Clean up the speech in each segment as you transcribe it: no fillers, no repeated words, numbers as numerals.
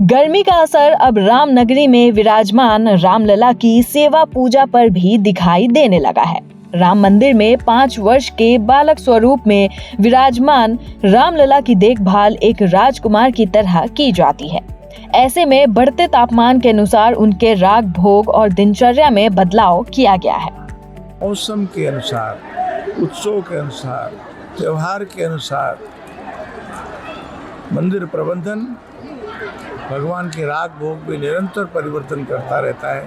गर्मी का असर अब रामनगरी में विराजमान रामलला की सेवा पूजा पर भी दिखाई देने लगा है। राम मंदिर में 5 वर्ष के बालक स्वरूप में विराजमान रामलला की देखभाल एक राजकुमार की तरह की जाती है। ऐसे में बढ़ते तापमान के अनुसार उनके राग भोग और दिनचर्या में बदलाव किया गया है। मौसम के अनुसार, उत्सव के अनुसार, त्योहार के अनुसार मंदिर प्रबंधन भगवान के राग भोग में निरंतर परिवर्तन करता रहता है।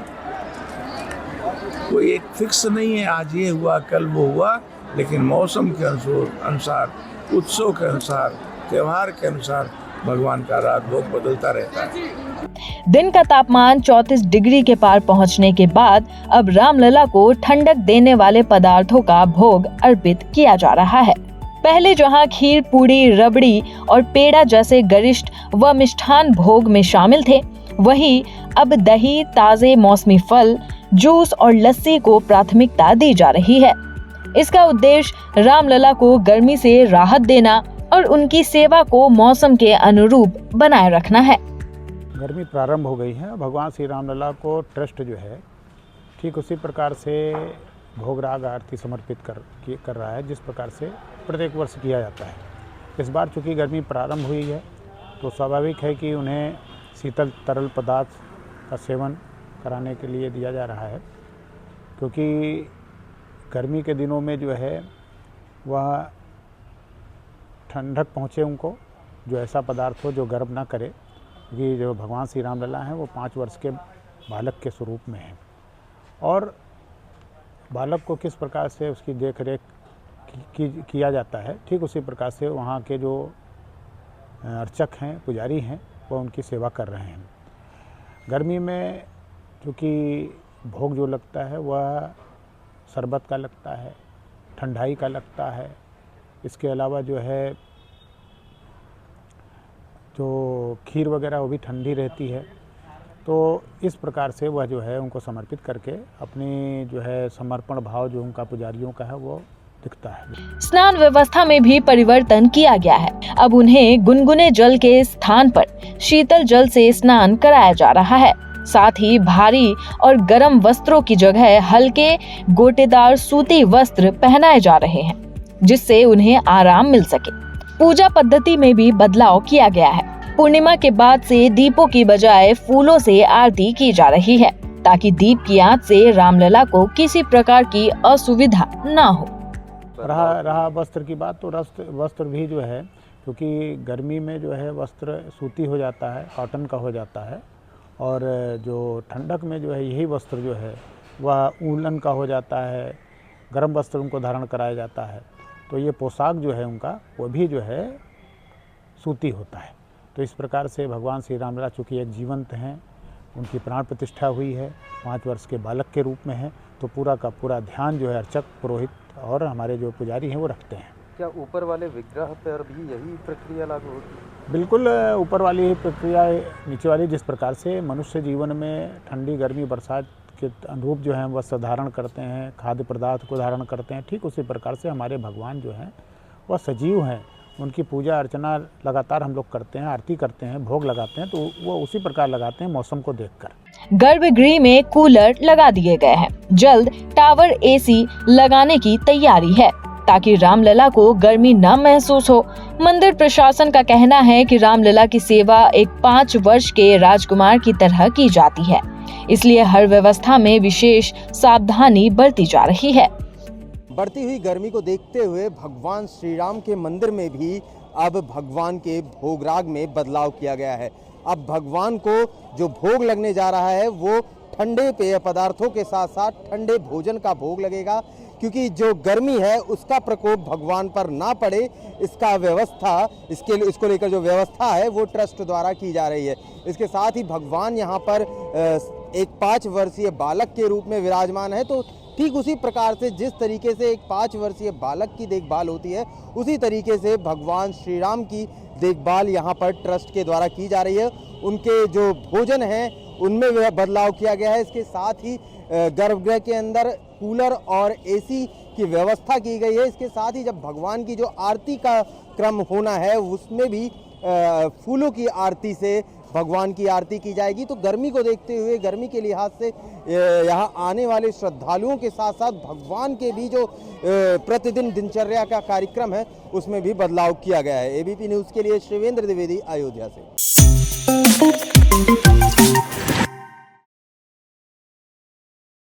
कोई एक फिक्स नहीं है, आज ये हुआ कल वो हुआ, लेकिन मौसम के अनुसार, उत्सव के अनुसार, त्योहार के अनुसार भगवान का राग भोग बदलता रहता है। दिन का तापमान 34 डिग्री के पार पहुंचने के बाद अब रामलला को ठंडक देने वाले पदार्थों का भोग अर्पित किया जा रहा है। पहले जहां खीर, पूड़ी, रबड़ी और पेड़ा जैसे गरिष्ठ व मिष्ठान भोग में शामिल थे, वहीं अब दही, ताजे मौसमी फल, जूस और लस्सी को प्राथमिकता दी जा रही है। इसका उद्देश्य रामलला को गर्मी से राहत देना और उनकी सेवा को मौसम के अनुरूप बनाए रखना है। गर्मी प्रारंभ हो गई है। भगवान श्री रामलला को ट्रस्ट जो है ठीक उसी प्रकार से भोग राग आरती समर्पित कर रहा है जिस प्रकार से प्रत्येक वर्ष किया जाता है। इस बार चूँकि गर्मी प्रारंभ हुई है तो स्वाभाविक है कि उन्हें शीतल तरल पदार्थ का सेवन कराने के लिए दिया जा रहा है, क्योंकि गर्मी के दिनों में जो है वह ठंडक पहुँचे उनको, जो ऐसा पदार्थ हो जो गर्म ना करे, क्योंकि जो भगवान श्री रामलला हैं वो 5 वर्ष के बालक के स्वरूप में हैं और बालक को किस प्रकार से उसकी देख रेख किया जाता है, ठीक उसी प्रकार से वहाँ के जो अर्चक हैं, पुजारी हैं, वो उनकी सेवा कर रहे हैं। गर्मी में चूँकि भोग जो लगता है वह शरबत का लगता है, ठंडाई का लगता है। इसके अलावा जो है जो खीर वगैरह वो भी ठंडी रहती है। तो इस प्रकार से वह जो है उनको समर्पित करके अपनी जो है समर्पण भाव जो उनका पुजारियों का है वो दिखता है। स्नान व्यवस्था में भी परिवर्तन किया गया है। अब उन्हें गुनगुने जल के स्थान पर शीतल जल से स्नान कराया जा रहा है। साथ ही भारी और गर्म वस्त्रों की जगह हल्के गोटेदार सूती वस्त्र पहनाए जा रहे हैं, जिससे उन्हें आराम मिल सके। पूजा पद्धति में भी बदलाव किया गया है। पूर्णिमा के बाद से दीपों की बजाय फूलों से आरती की जा रही है, ताकि दीप की आंच से रामलला को किसी प्रकार की असुविधा न हो। रहा वस्त्र की बात, तो वस्त्र भी जो है, क्योंकि गर्मी में जो है वस्त्र सूती हो जाता है, कॉटन का हो जाता है, और जो ठंडक में जो है यही वस्त्र जो है वह ऊलन का हो जाता है, गर्म वस्त्र उनको धारण कराया जाता है। तो ये पोशाक जो है उनका वो भी जो है सूती होता है। तो इस प्रकार से भगवान श्री रामलला चूँकि एक जीवंत हैं, उनकी प्राण प्रतिष्ठा हुई है, 5 वर्ष के बालक के रूप में है, तो पूरा का पूरा ध्यान जो है अर्चक, पुरोहित और हमारे जो पुजारी हैं वो रखते हैं। क्या ऊपर वाले विग्रह पर भी यही प्रक्रिया लागू होती है? बिल्कुल, ऊपर वाली ही प्रक्रिया नीचे वाली। जिस प्रकार से मनुष्य जीवन में ठंडी, गर्मी, बरसात के अनुरूप जो है वस्त्र धारण करते हैं, खाद्य पदार्थ को धारण करते हैं, ठीक उसी प्रकार से हमारे भगवान जो हैं वह सजीव हैं। उनकी पूजा अर्चना लगातार हम लोग करते हैं, आरती करते हैं, भोग लगाते हैं, तो वो उसी प्रकार लगाते हैं मौसम को देखकर। गर्भगृह में कूलर लगा दिए गए हैं। जल्द टावर एसी लगाने की तैयारी है, ताकि रामलला को गर्मी न महसूस हो। मंदिर प्रशासन का कहना है कि रामलला की सेवा एक 5 वर्ष के राजकुमार की तरह की जाती है, इसलिए हर व्यवस्था में विशेष सावधानी बरती जा रही है। बढ़ती हुई गर्मी को देखते हुए भगवान श्री राम के मंदिर में भी अब भगवान के भोग राग में बदलाव किया गया है। अब भगवान को जो भोग लगने जा रहा है वो ठंडे पेय पदार्थों के साथ साथ ठंडे भोजन का भोग लगेगा, क्योंकि जो गर्मी है उसका प्रकोप भगवान पर ना पड़े, इसका व्यवस्था इसको लेकर जो व्यवस्था है वो ट्रस्ट द्वारा की जा रही है। इसके साथ ही भगवान यहाँ पर एक 5 वर्षीय बालक के रूप में विराजमान है, तो ठीक उसी प्रकार से जिस तरीके से एक 5 वर्षीय बालक की देखभाल होती है, उसी तरीके से भगवान श्री राम की देखभाल यहाँ पर ट्रस्ट के द्वारा की जा रही है। उनके जो भोजन हैं उनमें बदलाव किया गया है। इसके साथ ही गर्भगृह के अंदर कूलर और एसी की व्यवस्था की गई है। इसके साथ ही जब भगवान की जो आरती का क्रम होना है उसमें भी फूलों की आरती से भगवान की आरती की जाएगी। तो गर्मी को देखते हुए, गर्मी के लिहाज से यहाँ आने वाले श्रद्धालुओं के साथ साथ भगवान के भी जो प्रतिदिन दिनचर्या का कार्यक्रम है उसमें भी बदलाव किया गया है। एबीपी न्यूज़ के लिए शिवेंद्र द्विवेदी, अयोध्या से।